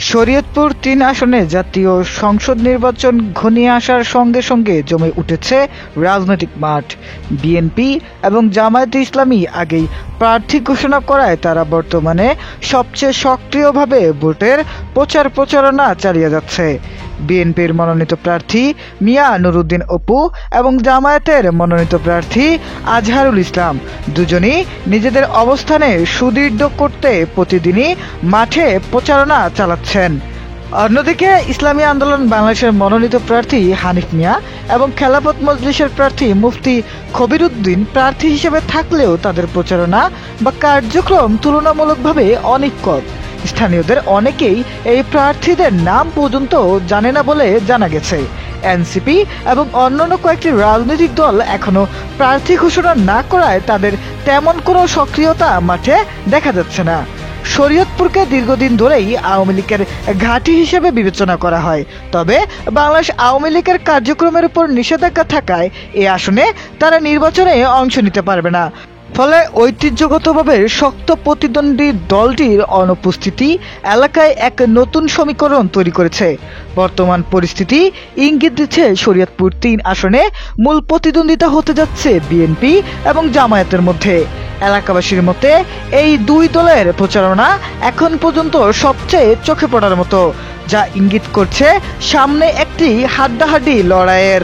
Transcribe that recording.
শরীয়তপুর ৩ আসনে জাতীয় সংসদ নির্বাচন ঘনিয়ে আসার সঙ্গে সঙ্গে জমে উঠেছে রাজনৈতিক মাঠ। বিএনপি এবং জামায়াতে ইসলামী আগেই প্রার্থী ঘোষণা করায় তারা বর্তমানে সবচেয়ে সক্রিয়ভাবে ভোটের প্রচারণা চালিয়ে যাচ্ছে। বিএনপির মনোনীত প্রার্থী মিয়া নুরুদ্দিন অপু এবং জামায়াতের মনোনীত প্রার্থী আজহারুল ইসলাম দুজনই নিজেদের অবস্থানে সুদৃঢ় করতে প্রতিদিনই মাঠে প্রচারণা চালাচ্ছেন। অন্যদিকে ইসলামী আন্দোলন বাংলাদেশের মনোনীত প্রার্থী হানিফ মিয়া এবং খেলাফত মজলিসের প্রার্থী মুফতি খবিরউদ্দিন প্রার্থী হিসেবে থাকলেও তাদের প্রচারণা বা কার্যক্রম তুলনামূলকভাবে অনেক কম। স্থানীয়দের অনেকেই এই প্রার্থীদের নাম পর্যন্ত জানে না বলে জানা গেছে। এনসিপি এবং অন্যান্য কয়েকটি রাজনৈতিক দল এখনো প্রার্থী ঘোষণা না করায় তাদের তেমন কোনো সক্রিয়তা মাঠে দেখা যাচ্ছে না। শরীয়তপুরকে দীর্ঘদিন ধরেই আওয়ামী লীগের ঘাঁটি হিসেবে বিবেচনা করা হয়, তবে বাংলাদেশ আওয়ামী লীগের কার্যক্রমের উপর নিষেধাজ্ঞা থাকায় এ আসনে তারা নির্বাচনে অংশ নিতে পারবে না। ফলে ঐতিহ্যগতভাবে শক্ত প্রতিদ্বন্দ্বী দলটির অনুপস্থিতি এলাকায় এক নতুন সমীকরণ তৈরি করেছে। বর্তমান পরিস্থিতি ইঙ্গিত দিচ্ছে শরীয়তপুর ৩ আসনে মূল প্রতিদ্বন্দ্বিতা হতে যাচ্ছে বিএনপি এবং জামায়াতের মধ্যে। এলাকাবাসীর মতে এই দুই দলের প্রচারণা এখন পর্যন্ত সবচেয়ে চোখে পড়ার মতো, যা ইঙ্গিত করছে সামনে একটি হাড্ডাহাড্ডি লড়াইয়ের।